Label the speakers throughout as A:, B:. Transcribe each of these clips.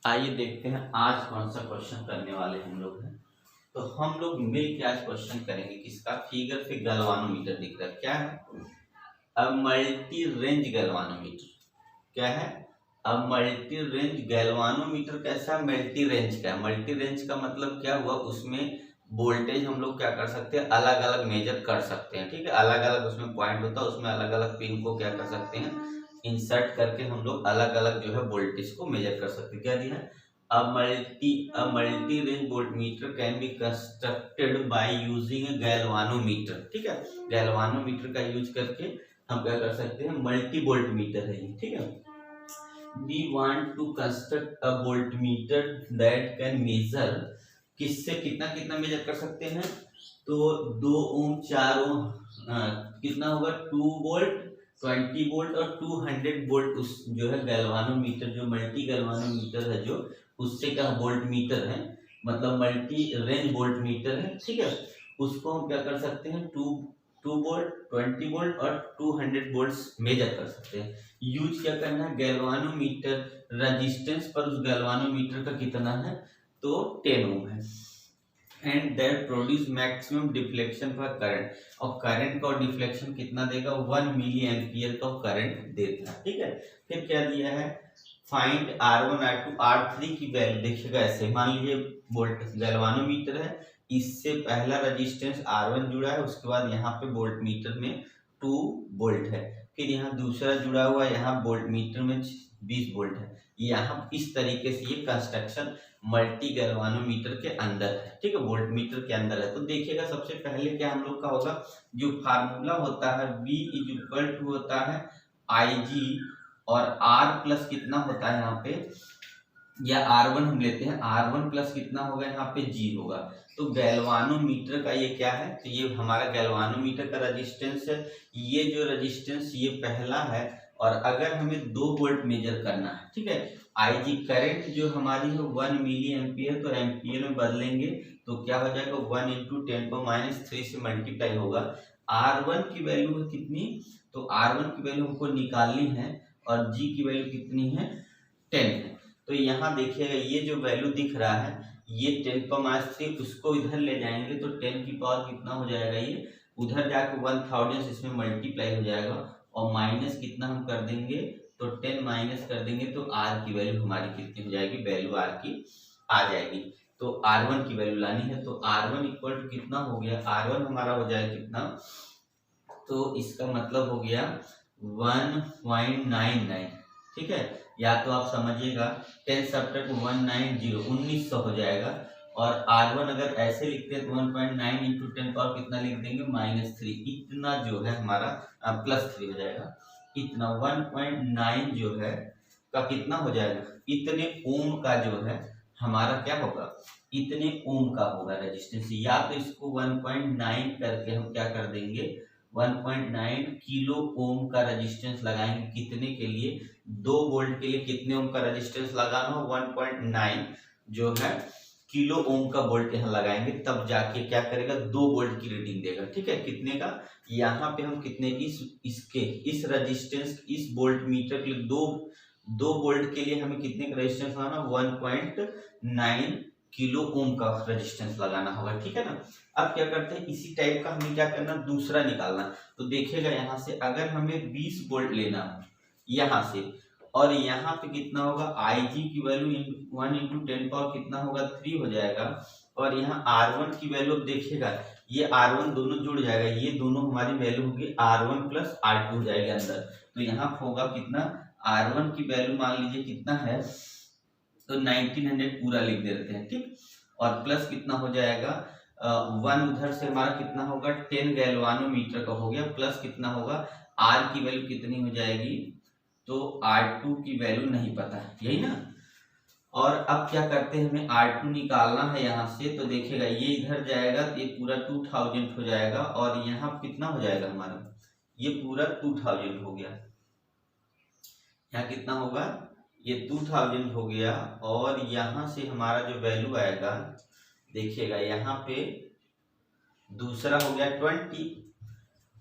A: आइए देखते हैं आज कौन सा क्वेश्चन करने वाले हम लोग हैं। तो हम लोग मिल के आज क्वेश्चन करेंगे किसका। फिगर पे गैल्वानोमीटर दिख रहा है, क्या है? अब मल्टी रेंज गैल्वानोमीटर क्या है? अब मल्टी रेंज गैल्वानोमीटर कैसा है? मल्टी रेंज का है। मल्टी रेंज का मतलब क्या हुआ, उसमें वोल्टेज हम लोग क्या कर सकते हैं, अलग अलग मेजर कर सकते हैं। ठीक है, अलग अलग उसमें पॉइंट होता है, उसमें अलग अलग पिन को क्या कर सकते हैं, इंसर्ट करके हम लोग अलग अलग जो है वोल्टेज को मेजर कर सकते हैं। क्या दिया है? A multi range voltmeter can be constructed by using A galvanometer. ठीक है, गैल्वानोमीटर का यूज करके हम क्या कर सकते हैं, मल्टी वोल्टमीटर है ये। ठीक है, we want to construct a voltmeter that can measure, किससे कितना कितना मेजर कर सकते हैं, तो 2 ओम 4 ओम कितना होगा, 2 वोल्ट 20 वोल्ट और 200 वोल्ट। उस जो है गैल्वानोमीटर, जो मल्टी गैल्वानोमीटर है, जो उससे क्या वोल्ट मीटर है, मतलब मल्टी रेंज वोल्ट मीटर है। ठीक है, उसको हम क्या कर सकते हैं, 2 वोल्ट 20 वोल्ट और 200 वोल्ट्स मेजर कर सकते हैं। यूज क्या करना है, गैल्वानोमीटर रेजिस्टेंस पर उस गैल्वानोमीटर का कितना है, तो 10 ओम है। And that produce maximum deflection for current, और करंट का डिफ्लेक्शन कितना देगा, 1 मिली एम्पियर का करंट देता है। ठीक है, फिर क्या दिया है, फाइंड R1 R2 R3 की वैल्यू। देखिएगा ऐसे, मान लीजिए वोल्ट गैल्वानोमीटर है, इससे पहला रेजिस्टेंस R1 जुड़ा है, उसके बाद यहाँ पे वोल्ट मीटर में 2 वोल्ट है, फिर यहाँ दूसरा जुड़ा हुआ है, यहाँ वोल्ट मीटर में 20 वोल्ट है। यहाँ इस तरीके से ये कंस्ट्रक्शन मल्टी गैल्वानोमीटर के अंदर है। ठीक है, वोल्ट मीटर के अंदर है। तो देखिएगा सबसे पहले क्या हम लोग का होगा, जो फार्मूला होता है V इज इक्वल टू होता है IG, और R प्लस कितना होता है यहाँ पे, या R1 हम लेते हैं, R1 प्लस कितना होगा यहाँ पे G होगा। तो गैल्वानोमीटर का ये क्या है, तो ये हमारा गैल्वानोमीटर का रेजिस्टेंस है। ये जो रेजिस्टेंस ये पहला है, और अगर हमें 2 वोल्ट मेजर करना है, ठीक है, IG करंट जो हमारी है 1 मिली एम्पियर, तो एम्पियर में बदलेंगे तो क्या हो जाएगा, 1 इंटू 10⁻³ से मल्टीप्लाई होगा। R1 की वैल्यू है कितनी, तो R1 की वैल्यू हमको निकालनी है, और G की वैल्यू कितनी है, 10 है। तो यहाँ देखिएगा ये जो वैल्यू दिख रहा है, ये 10⁻³ उसको इधर ले जाएंगे तो 10 की पावर कितना हो जाएगा, ये उधर जाके 1000 इसमें मल्टीप्लाई हो जाएगा, और माइनस कितना हम कर देंगे, तो 10 माइनस कर देंगे तो R की वैल्यू हमारी कितनी हो जाएगी, वैल्यू R की आ जाएगी। तो R1 की वैल्यू लानी है, तो R1 इक्वल टू कितना हो गया, R1 हमारा हो जाएगा कितना, तो इसका मतलब हो गया 1.99। ठीक है, या तो आप समझिएगा 10 सब्ट्रैक्ट 190 1900 हो जाएगा, और R1 अगर ऐसे लिखते हैं तो 1.9 इंटू 10 पावर कितना लिख देंगे, -3। इतना जो है हमारा +3 हो जाएगा। इतना 1.9 जो है का कितना हो जाएगा, इतने ओम का जो है हमारा क्या होगा, इतने ओम का होगा रेजिस्टेंस। या तो इसको 1.9 करके हम क्या कर देंगे, 1.9 किलो ओम का रेजिस्टेंस लगाएंगे। कितने के लिए, 2 वोल्ट के लिए कितने ओम का रेजिस्टेंस लगाना हो, 1.9 जो है किलो ओम का वोल्ट यहाँ लगाएंगे, तब जाके क्या करेगा, 2 वोल्ट की रीडिंग देगा। ठीक है, कितने का, यहाँ पे हम कितने इस रेजिस्टेंस इस वोल्ट मीटर के लिए 2 वोल्ट के लिए हमें कितने का रेजिस्टेंस लगाना, 1.9 किलो ओम का रेजिस्टेंस लगाना होगा। ठीक है ना। अब क्या करते हैं, इसी टाइप का हमें क्या करना, दूसरा निकालना। तो देखिएगा यहाँ से अगर हमें 20 वोल्ट लेना हो यहाँ से, और यहाँ पे कितना होगा, IG की वैल्यू 1 इंटू 10 पावर कितना होगा, 3 हो जाएगा, और यहाँ R1 की वैल्यू देखिएगा, ये R1 दोनों जुड़ जाएगा, ये दोनों हमारी वैल्यू होगी R1 प्लस R2 हो जाएगी अंदर। तो यहाँ होगा कितना, R1 की वैल्यू मान लीजिए कितना है, तो 1900 पूरा लिख देते हैं। ठीक, और प्लस कितना हो जाएगा, 1 उधर से हमारा कितना होगा, 10 गैल्वानोमीटर का हो गया, प्लस कितना होगा, R की वैल्यू कितनी हो जाएगी, तो R2 की वैल्यू नहीं पता है, यही ना। और अब क्या करते हैं, हमें R2 निकालना है यहाँ से। तो देखिएगा ये इधर जाएगा तो ये पूरा 2000 हो जाएगा, और यहाँ कितना हो जाएगा हमारा, ये पूरा 2000 हो गया। यहाँ कितना होगा, ये 2000 हो गया, और यहाँ से हमारा जो वैल्यू आएगा, देखिएगा यहाँ पे दूसरा हो गया 20।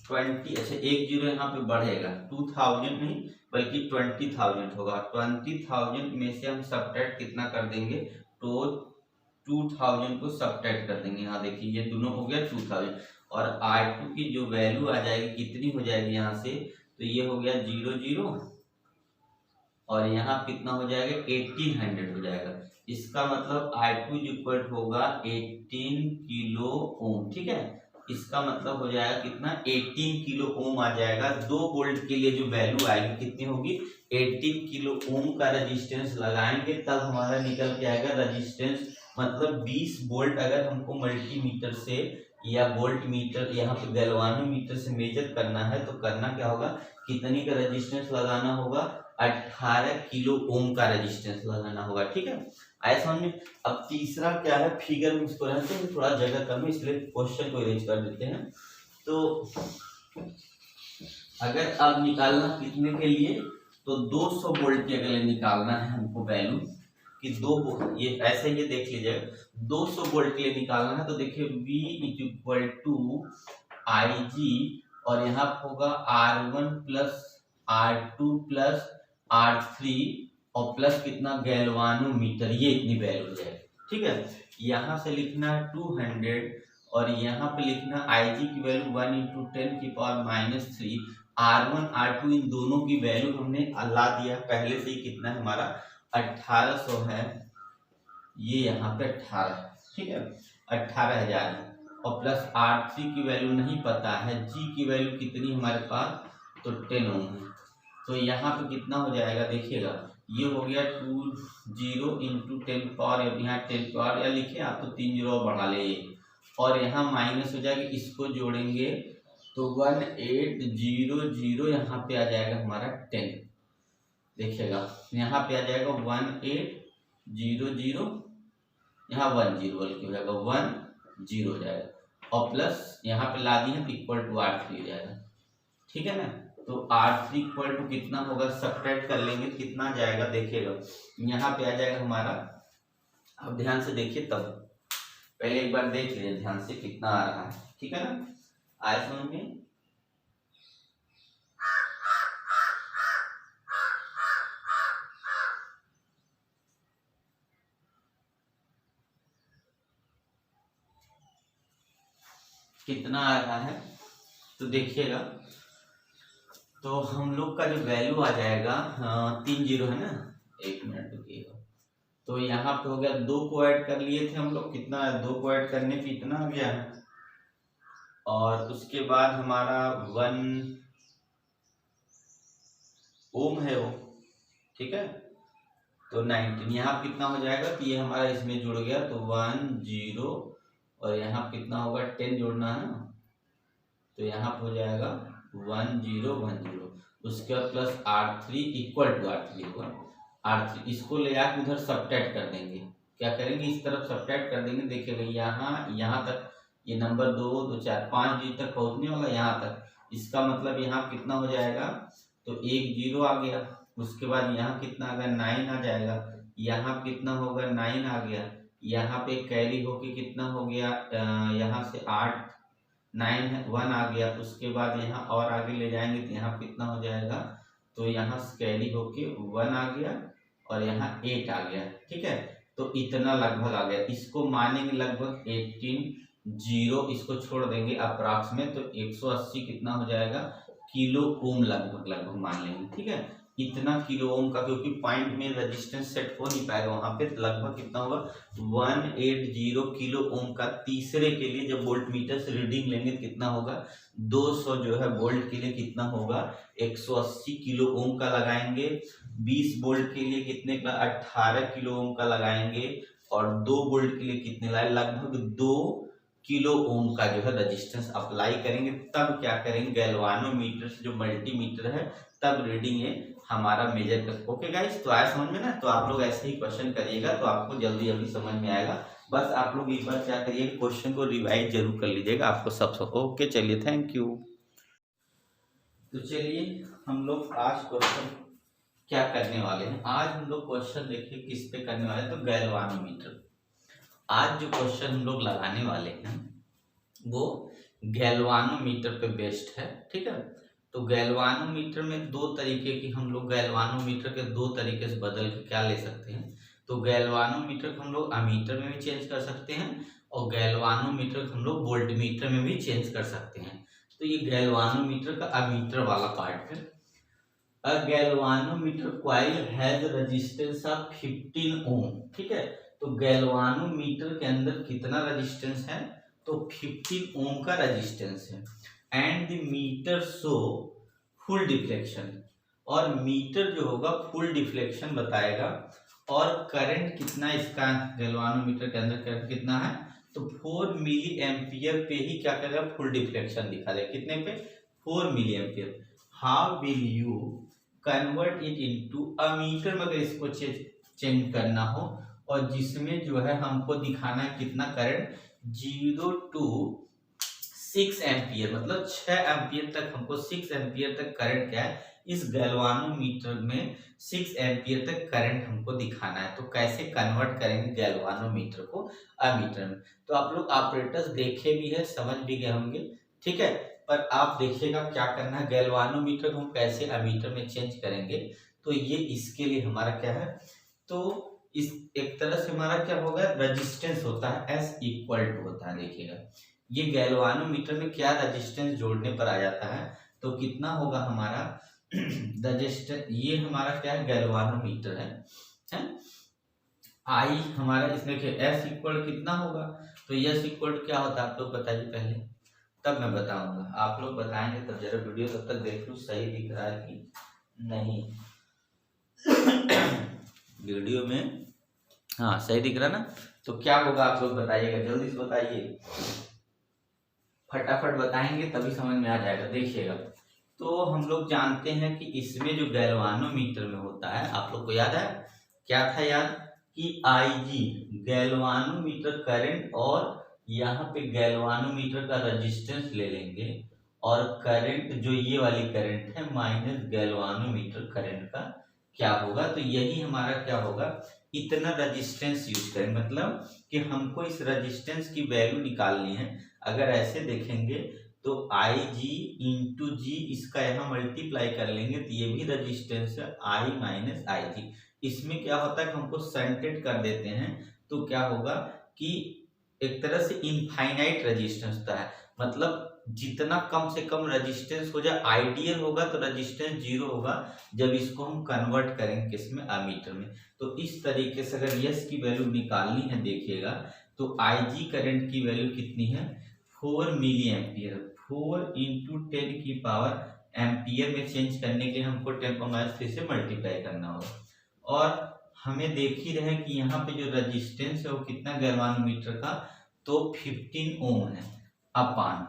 A: अच्छा, 1 जीरो यहाँ पे बढ़ेगा, 2000 नहीं बल्कि 20,000 होगा। 20,000 में से हम सब्ट्रैक्ट कितना कर देंगे, तो 2,000 को सब्ट्रैक्ट कर देंगे। यहाँ देखिए ये दोनों हो गया 2,000 और R2 की जो वैल्यू आ जाएगी कितनी हो जाएगी यहाँ से, तो ये हो गया 00 और यहाँ कितना हो जाएगा 1800 हो जाएगा। इसका मतलब R2 इक्वल होगा 18 किलो ओम। ठीक है, इसका मतलब हो जाएगा कितना 18 किलो ओम आ जाएगा। 2 वोल्ट के लिए जो वैल्यू आएगी कितनी होगी 18 किलो ओम का रेजिस्टेंस लगाएंगे तब हमारा निकल के आएगा रेजिस्टेंस, मतलब 20 वोल्ट अगर हमको मल्टीमीटर से या वोल्ट मीटर यहाँ पे गैल्वानोमीटर से मेजर करना है तो करना क्या होगा, कितनी का रेजिस्टेंस लगाना होगा, 18 किलो ओम का रेजिस्टेंस लगाना होगा। ठीक है, आया समझ में। अब तीसरा क्या है, फिगर में इसको रहते हैं थोड़ा जगह कम है इसलिए क्वेश्चन को अरेंज कर देते हैं। तो अगर अब निकालना कितने के लिए, तो 200 वोल्ट के अगर निकालना है हमको वैल्यू कि ये ऐसे ये देख लीजिए 200 वोल्ट के लिए निकालना है तो देखिए V इक्वल टू IG और यहाँ होगा R1 plus R2 plus R3 और प्लस कितना गैल्वानोमीटर, ये इतनी वैल्यू है। ठीक है, यहाँ से लिखना है 200 और यहाँ पे लिखना IG की वैल्यू 1 × 10⁻³ R1 R2 इन दोनों की वैल्यू हमने ला दिया पहले से ही, कितना है हमारा 1800 है, ये यहाँ पे 18 है। ठीक है, 18,000 है और प्लस R3 की वैल्यू नहीं पता है, G की वैल्यू कितनी हमारे पास, तो 10 ओम है। तो यहाँ पे कितना हो जाएगा देखिएगा, ये हो गया 20 × 10 पावर, यहाँ 10 पावर या लिखे आप तो 3 0 बढ़ा ले और यहाँ माइनस हो जाएगा, इसको जोड़ेंगे तो 1800 यहाँ पे आ जाएगा हमारा 10। देखिएगा यहाँ पे आ जाएगा 1800 यहाँ 10 बल्कि हो जाएगा 10 हो जाएगा और प्लस यहाँ पे ला दिए तो इक्वल टू R3 हो जाएगा। ठीक है ना, तो R3 इक्वल टू कितना होगा, सब्ट्रैक्ट कर लेंगे कितना जाएगा, देखिएगा यहाँ पे आ जाएगा हमारा, अब ध्यान से देखिए तब पहले एक बार देख लीजिए ध्यान से कितना आ रहा है। ठीक है ना, आया समझ में। कितना आ रहा है तो देखिएगा, तो हम लोग का जो वैल्यू आ जाएगा 3 0 है ना, 1 मिनट रुकिएगा, तो यहाँ पे हो गया 2 को ऐड कर लिए थे हम लोग, कितना 2 को ऐड करने पे इतना आ गया है और उसके बाद हमारा 1 ओम है वो। ठीक है, तो 19 यहाँ कितना हो जाएगा, तो ये हमारा इसमें जुड़ गया तो 1 0 और यहाँ कितना होगा 10 जोड़ना है ना, तो यहाँ हो जाएगा 1 0 1 0, उसके बाद plus R3 equal to R3 होगा, R3 इसको ले आकर उधर सब्ट्रैक्ट कर देंगे, क्या करेंगे इस तरफ सब्ट्रैक्ट कर देंगे। देखिएगा यहाँ तक ये नंबर 2 2 4 5 जी तक पहुँचने वाला यहाँ तक, इसका मतलब यहाँ कितना हो जाएगा, तो 1 0 आ गया, उसके बाद यहाँ कितना आ गया 9 आ जाएगा, यहाँ कितना होगा 9 आ गया, यहाँ पे कैरी होके कितना हो गया, यहाँ से 8 9 1 आ गया, उसके बाद यहाँ और आगे ले जाएंगे तो यहाँ कितना हो जाएगा, तो यहाँ कैरी होके 1 आ गया और यहाँ 8 आ गया। ठीक है, तो इतना लगभग आ गया, इसको मानेंगे लगभग 18 इसको छोड़ देंगे अप्रॉक्स में, तो 180 कितना हो जाएगा किलो ओम लगभग मान लेंगे। ठीक है, इतना किलो ओम का, क्योंकि पॉइंट में रेजिस्टेंस सेट हो नहीं पाएगा वहां पे, लगभग कितना होगा 180 किलो ओम का। तीसरे के लिए जब वोल्ट मीटर से रीडिंग लेंगे कितना होगा 200 जो है वोल्ट के लिए कितना होगा 180 किलो ओम का लगाएंगे। 20 वोल्ट के लिए कितने का 18 किलो ओम का लगाएंगे और 2 वोल्ट के लिए कितने लाए लगभग 2 किलो ओम का जो है रेजिस्टेंस अप्लाई करेंगे, तब क्या करेंगे गैल्वानोमीटर से जो मल्टीमीटर है तब रीडिंग है हमारा मेजर कर। ओके गाइस, तो आया समझ में ना, तो आप लोग ऐसे ही क्वेश्चन करिएगा तो आपको जल्दी जल्दी समझ में आएगा। बस आप लोग एक बार क्या करिए क्वेश्चन को रिवाइज जरूर कर लीजिएगा, आपको सब ओके। चलिए, थैंक यू। तो चलिए हम लोग आज क्वेश्चन क्या करने वाले हैं, आज हम लोग क्वेश्चन देखिए किस पे करने वाले हैं, तो गैल्वानोमीटर। आज जो क्वेश्चन हम लोग लगाने वाले हैं वो गैल्वानोमीटर पे बेस्ड है। ठीक है, तो गैल्वानोमीटर में दो तरीके की हम लोग गैल्वानोमीटर के दो तरीके से बदल के क्या ले सकते हैं, तो गैल्वानोमीटर को हम लोग अमीटर में भी चेंज कर सकते हैं और गैल्वानोमीटर को हम लोग वोल्टमीटर में भी चेंज कर सकते हैं। तो ये गैल्वानोमीटर का अमीटर वाला पार्ट है। A galvanometer coil has resistance of 15 ohm, ठीक है। तो गैल्वानोमीटर के अंदर कितना रेजिस्टेंस है, तो 15 ओम का रेजिस्टेंस है। And the meter show full deflection, और मीटर जो होगा फुल डिफ्लेक्शन बताएगा। और करंट कितना इसका गैल्वानोमीटर के अंदर करंट कितना है, तो 4 मिली एम्पियर पे ही क्या करेगा, फुल डिफ्लेक्शन दिखा देगा। कितने पे, 4 milli ampere. How will you convert it into ammeter में अगर इसको चेंज करना हो, और जिसमें जो है हमको दिखाना है कितना करंट, 0 to 6 एम्पियर, मतलब 6 एम्पियर तक हमको 6 एम्पियर तक करंट क्या है इस गैल्वानोमीटर में 6 एम्पियर तक करंट हमको दिखाना है। तो कैसे कन्वर्ट करेंगे गैल्वानोमीटर को अमीटर में, तो आप लोग ऑपरेटर्स देखे भी है, समझ भी गए होंगे, ठीक है। पर आप देखिएगा क्या करना है, गैल्वानोमीटर को हम कैसे अमीटर में चेंज करेंगे। तो ये इसके लिए हमारा क्या है, तो इस एक तरह से हमारा क्या होगा, रेजिस्टेंस होता है एस इक्वल टू होता है। देखिएगा ये गैल्वानोमीटर में क्या रेजिस्टेंस जोड़ने पर आ जाता है, तो कितना होगा हमारा रेजिस्टेंस, ये हमारा क्या है गैल्वानोमीटर है? आई हमारा इसमें क्या एस इक्वल कितना होगा, तो एस इक्वल क्या होता है आप लोग बताइए पहले, तब मैं बताऊंगा। आप लोग बताएंगे तब, जरा वीडियो तब तक देख लो सही दिख रहा है कि नहीं वीडियो में, हाँ सही दिख रहा ना। तो क्या होगा आप लोग बताइएगा, जल्दी से बताइए, फटाफट बताएंगे तभी समझ में आ जाएगा। देखिएगा तो हम लोग जानते हैं कि इसमें जो गैल्वानोमीटर में होता है, आप लोग को याद है क्या था याद, कि आईजी गैल्वानोमीटर करंट, और यहाँ पे गैल्वानोमीटर का रेजिस्टेंस ले लेंगे, और करंट जो ये वाली करंट है माइनस गैल्वानोमीटर करंट का क्या होगा, तो यही हमारा क्या होगा, इतना रेजिस्टेंस यूज करें, मतलब कि हमको इस रेजिस्टेंस की वैल्यू निकालनी है। अगर ऐसे देखेंगे तो आई जी इंटू जी, इसका यहाँ मल्टीप्लाई कर लेंगे तो ये भी रेजिस्टेंस है आई माइनस आई जी। इसमें क्या होता है कि हमको सेंटेड कर देते हैं, तो क्या होगा कि एक तरह से इनफाइनाइट रेजिस्टेंस होता है, मतलब जितना कम से कम रेजिस्टेंस हो जाए आइडियल होगा, तो रेजिस्टेंस 0 होगा जब इसको हम कन्वर्ट करेंगे किसमें, अमीटर में। तो इस तरीके से अगर यस की वैल्यू निकालनी है, देखिएगा तो आई जी करंट की वैल्यू कितनी है, 4 मिली एम्पियर, 4 इंटू 10 की पावर एम्पियर में चेंज करने के लिए हमको 10⁻³ से मल्टीप्लाई करना होगा। और हमें देख ही रहे कि यहाँ पे जो रेजिस्टेंस है वो कितना गैल्वानोमीटर का, तो 15 ओम है। अपान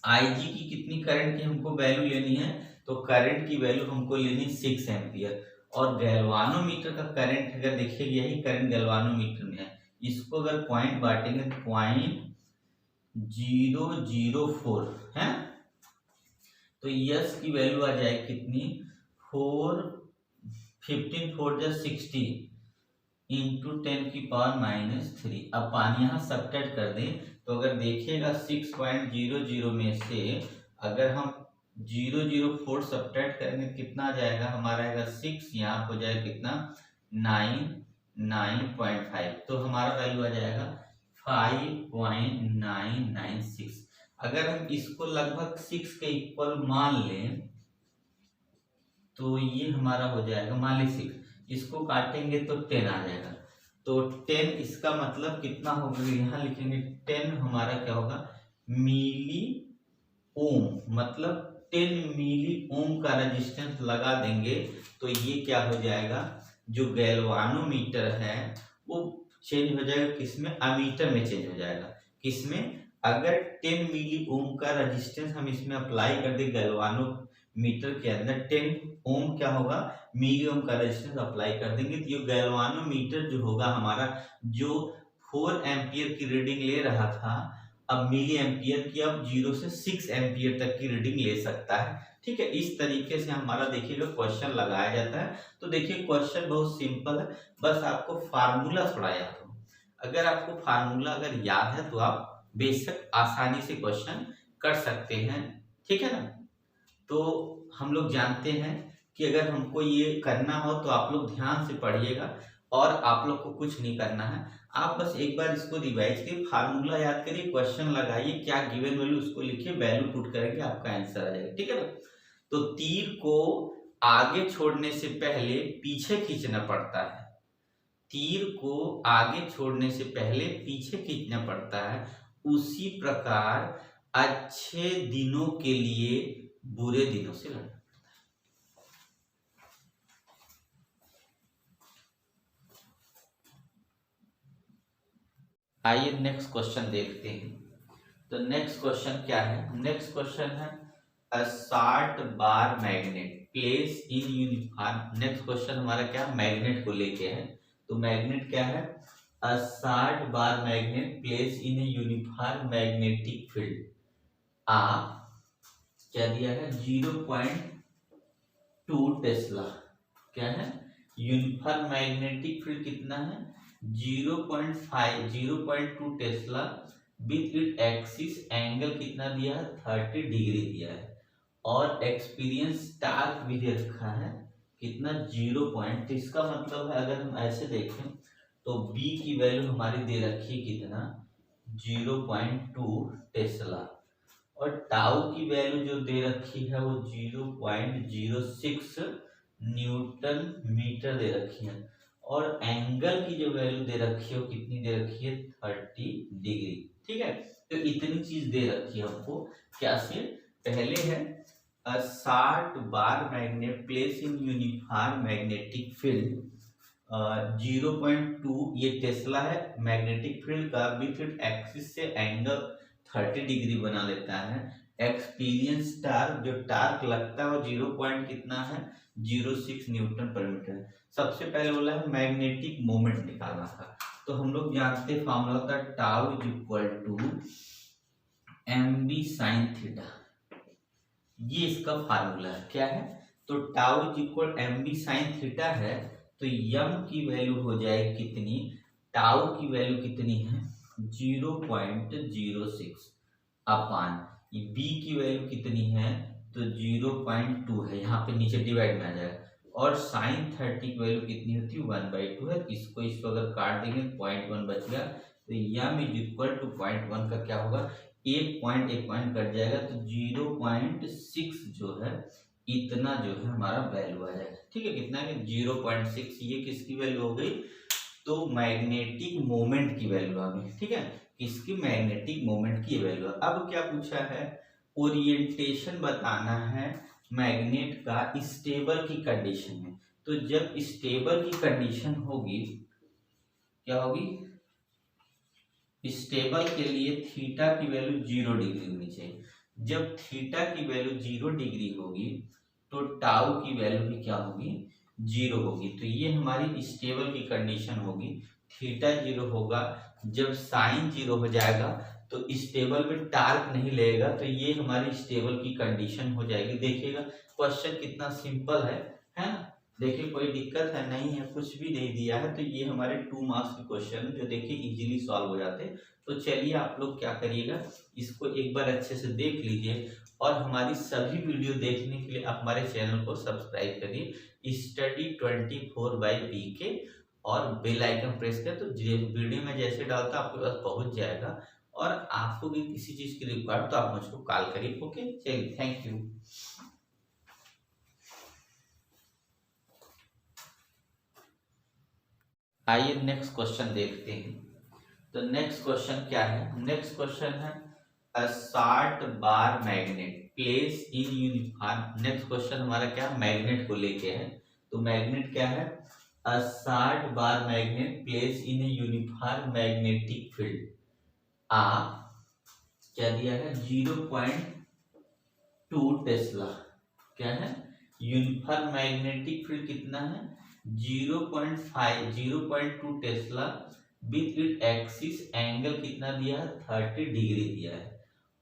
A: आईजी की कितनी करंट की हमको वैल्यू लेनी है, तो करंट की वैल्यू हमको लेनी 6 एम्पियर, और गैल्वानोमीटर का करंट अगर देखिए यही करंट गैल्वानोमीटर में है, इसको अगर पॉइंट बांटेंगे तो 0.004 है, तो यस की वैल्यू आ जाएगी कितनी, 15 4 जा 60 इंटू 10 की पावर -3। अब पानी यहाँ सब्ट्रैक्ट कर दें तो अगर देखिएगा 6.00 में से अगर हम 004 सब्ट्रैक्ट करेंगे कितना आ जाएगा, हमारा आएगा 6, यहाँ हो जाएगा कितना 9.5, तो हमारा वैल्यू आ जाएगा 5.996। अगर हम इसको लगभग 6 के इक्वल मान लें तो ये हमारा हो जाएगा, मान ली 6, इसको काटेंगे तो 10 आ जाएगा, तो 10 इसका मतलब कितना होगा, यहाँ लिखेंगे 10 हमारा क्या होगा मिली ओम, मतलब 10 मिली ओम का रेजिस्टेंस लगा देंगे तो ये क्या हो जाएगा, जो गैल्वानोमीटर है वो चेंज हो जाएगा किसमें, अमीटर में चेंज हो जाएगा। किसमें, अगर 10 मिली ओम का रेजिस्टेंस हम इसमें अप्लाई कर दे गैल्वानोमीटर के अंदर, 10 ओम क्या होगा मिली ओम का रेजिस्टेंस अप्लाई कर देंगे, तो ये गैल्वानोमीटर जो होगा हमारा, जो 4 एम्पियर की रीडिंग ले रहा था, अब मिली एम्पियर की अब 0 से 6 एम्पियर तक की रीडिंग ले सकता है। ठीक है, इस तरीके से हमारा देखिएगा क्वेश्चन लगाया जाता है। तो देखिए क्वेश्चन बहुत सिंपल है, बस आपको फार्मूला थोड़ा याद हो। अगर आपको फार्मूला अगर याद है तो आप बेशक आसानी से क्वेश्चन कर सकते हैं, ठीक है ना। तो हम लोग जानते हैं कि अगर हमको ये करना हो तो आप लोग ध्यान से पढ़िएगा और आप लोग को कुछ नहीं करना है। आप बस एक बार इसको रिवाइज करिए, फार्मूला याद करिए, क्वेश्चन लगाइए, क्या गिवन वैल्यू उसको लिखिए, वैल्यू पुट करेंगे, आपका आंसर आ जाएगा। ठीक है ना। तो तीर को आगे छोड़ने से पहले पीछे खींचना पड़ता है, तीर को आगे छोड़ने से पहले पीछे खींचना पड़ता है, उसी प्रकार अच्छे दिनों के लिए बुरे दिनों से लड़ना। आइए नेक्स्ट क्वेश्चन देखते हैं। तो नेक्स्ट क्वेश्चन क्या है? नेक्स्ट क्वेश्चन है a short bar magnet place in uniform. Next question हमारा क्या मैग्नेट को लेके है। तो मैग्नेट क्या है? A short bar magnet place in a uniform magnetic field. आप क्या दिया है? 0.2 टेस्ला। क्या है? यूनिफॉर्म मैग्नेटिक फील्ड कितना है? 0.2 Tesla with it axis angle कितना दिया है? 30 डिग्री दिया है और एक्सपीरियंस टार्क भी दे रखा है कितना? 0 पॉइंट। इसका मतलब है अगर हम ऐसे देखें तो B की वैल्यू हमारी दे रखी है कितना? 0.2 टेस्ला और टाउ की वैल्यू जो दे रखी है वो 0.06 न्यूटन मीटर दे रखी है और एंगल की जो वैल्यू दे रखी है वो कितनी दे रखी है? 30 डिग्री। ठीक है। तो इतनी चीज दे रखी है हमको। क्या से? पहले है a short bar magnet place in uniform magnetic field 0.2 ये टेस्ला है, मैग्नेटिक फील्ड का विथ एक्सिस से एंगल 30 डिग्री बना लेता है। एक्सपीरियंस टार्क जो टार्क लगता है वो 0 पॉइंट कितना है? 06 न्यूटन पर मीटर। सबसे पहले बोला है मैग्नेटिक मोमेंट निकालना था, तो हम लोग जानते हैं फॉर्मूला था tau is equal to mb sin theta. ये इसका फार्मूला है। क्या है? तो tau is equal mb sin theta है तो m की वैल्यू हो जाएगी कितनी? टाउ की वैल्यू कितनी है? 0.06 अपान b की वैल्यू कितनी है? तो 0.2 है, यहाँ पे नीचे डिवाइड में आ जाएगा और साइन 30 की वैल्यू कितनी होती है? 1/2 है। इसको अगर काट देंगे 0.1 बच गया तो m इज इक्वल टू 0.1 का क्या होगा? एक पॉइंट कट जाएगा तो 0.6 जो है इतना जो है हमारा वैल्यू आ जाएगा। ठीक है। कितना है? 0.6। ये किसकी वैल्यू हो गई? तो मैग्नेटिक मोमेंट की वैल्यू आ गई। ठीक है। किसकी? मैग्नेटिक मोमेंट की वैल्यू। अब क्या पूछा है? ओरिएंटेशन बताना है मैग्नेट का स्टेबल की कंडीशन में। तो जब स्टेबल की कंडीशन होगी, क्या होगी? स्टेबल के लिए थीटा की वैल्यू 0 डिग्री होनी चाहिए। जब थीटा की वैल्यू 0 डिग्री होगी तो टाउ की वैल्यू भी क्या होगी? 0 होगी। तो ये हमारी स्टेबल की कंडीशन होगी। थीटा 0 होगा। जब साइन 0 हो जाएगा तो स्टेबल में टार्क नहीं लगेगा, तो ये हमारी स्टेबल की कंडीशन हो जाएगी। देखिएगा क्वेश्चन कितना सिंपल है ना। देखिए कोई दिक्कत है नहीं है, कुछ भी नहीं दिया है। तो ये हमारे 2 मार्क्स के क्वेश्चन जो देखिए इजीली सॉल्व हो जाते हैं। तो चलिए आप लोग क्या करिएगा, इसको एक बार अच्छे से देख लीजिए और हमारी सभी वीडियो देखने के लिए आप हमारे चैनल को सब्सक्राइब करिए स्टडी 24/PK और बेल आइकन प्रेस करें तो वीडियो में जैसे डालता आपके पास पहुंच जाएगा। और आपको भी किसी चीज की रिक्वायर्ड तो आप मुझको कॉल करिए। ओके, चलिए, थैंक यू। आइए नेक्स्ट क्वेश्चन देखते हैं। तो नेक्स्ट क्वेश्चन क्या है? नेक्स्ट क्वेश्चन है a short bar magnet place in uniform. Next question हमारा क्या? मैग्नेट को लेके है। तो मैग्नेट क्या है? A short bar magnet place in a uniform magnetic field. आप क्या दिया है? 0.2 टेस्ला। क्या है? यूनिफॉर्म मैग्नेटिक फील्ड कितना है? 0.2 Tesla with it axis angle कितना दिया है? 30 डिग्री दिया है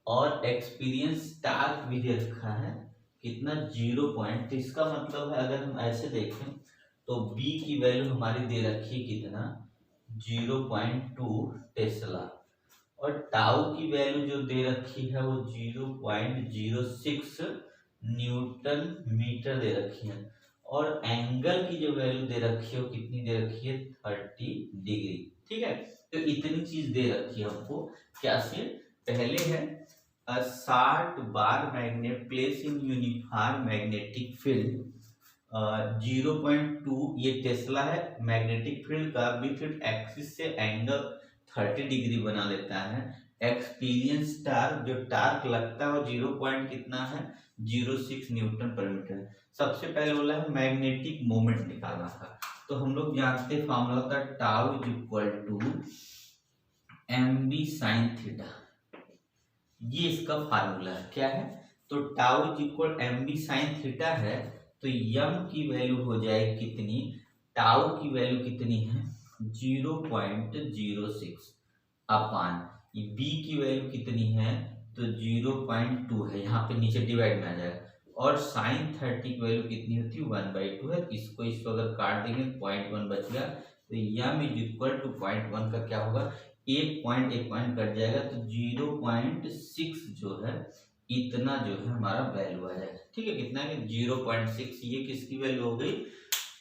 A: और एक्सपीरियंस टार्क भी दे रखा है कितना? 0 पॉइंट। इसका मतलब है अगर हम ऐसे देखें तो B की वैल्यू हमारी दे रखी है कितना? 0.2 टेस्ला और टाउ की वैल्यू जो दे रखी है वो 0.06 न्यूटन मीटर दे रखी है और एंगल की जो वैल्यू दे रखी है वो कितनी दे रखी है 30 डिग्री। ठीक है, तो इतनी चीज दे रखी है हमको। क्या से पहले है 60 bar magnet place in uniform magnetic field 0.2 ये टेस्ला है। मैग्नेटिक फील्ड का विथ एक्सिस से एंगल 30 डिग्री बना लेता है। एक्सपीरियंस टार्क जो टार्क लगता है वो 0 पॉइंट कितना है 06 न्यूटन पर मीटर। सबसे पहले बोला है मैग्नेटिक मोमेंट निकालना था, तो हम लोग जानते हैं फॉर्मूला होता है tau is equal to mv sin theta. ये इसका फार्मूला है। क्या है, तो tau is equal mv sin theta है, तो यम की वैल्यू हो जाए कितनी, टाउ की वैल्यू कितनी है 0.06 अपान बी की वैल्यू कितनी है तो 0.2 है, यहाँ पे नीचे डिवाइड में आ जाएगा। और साइन 30 की वैल्यू कितनी होती है 1/2 है। इसको अगर काट देंगे 0.1 बच गया, तो यम इज इक्वल टू 0.1 का क्या होगा, एक पॉइंट कट जाएगा, तो 0.6 जो है इतना जो है हमारा वैल्यू आ जाएगा। ठीक है, कितना है 0.6। ये किसकी वैल्यू हो गई,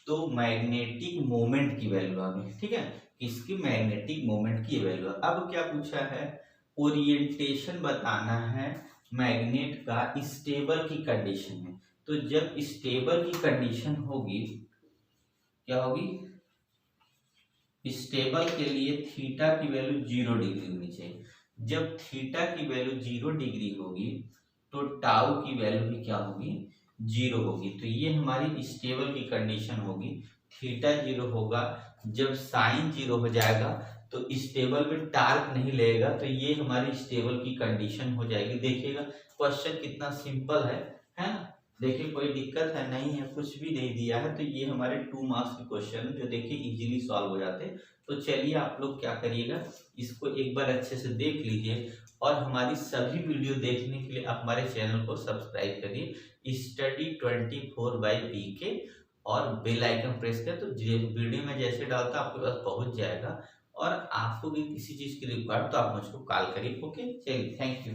A: तो मैग्नेटिक मोमेंट की वैल्यू आ गई। ठीक है, किसकी, मैग्नेटिक मोमेंट की वैल्यू। अब क्या पूछा है, ओरिएंटेशन बताना है मैग्नेट का स्टेबल की कंडीशन में। तो जब स्टेबल की कंडीशन होगी, क्या होगी, स्टेबल के लिए थीटा की वैल्यू 0 डिग्री होनी चाहिए। जब थीटा की वैल्यू 0 डिग्री होगी तो टाउ की वैल्यू भी क्या होगी 0 होगी। तो ये हमारी स्टेबल की कंडीशन होगी। थीटा 0 होगा, जब साइन 0 हो जाएगा तो स्टेबल में टार्क नहीं लगेगा, तो ये हमारी स्टेबल की कंडीशन हो जाएगी। देखिएगा क्वेश्चन कितना सिंपल है ना। देखिए कोई दिक्कत है नहीं है, कुछ भी नहीं दिया है, तो ये हमारे 2 मार्क्स के क्वेश्चन जो देखिए इजीली सॉल्व हो जाते। तो चलिए आप लोग क्या करिएगा, इसको एक बार अच्छे से देख लीजिए और हमारी सभी वीडियो देखने के लिए आप हमारे चैनल को सब्सक्राइब करिए स्टडी 24/PK और बेल आइकन प्रेस करें, तो वीडियो में जैसे डालता आपके पास पहुंच जाएगा। और आपको भी किसी चीज़ की रिक्वायर्ड तो आप मुझको कॉल करिए। ओके, चलिए, थैंक यू।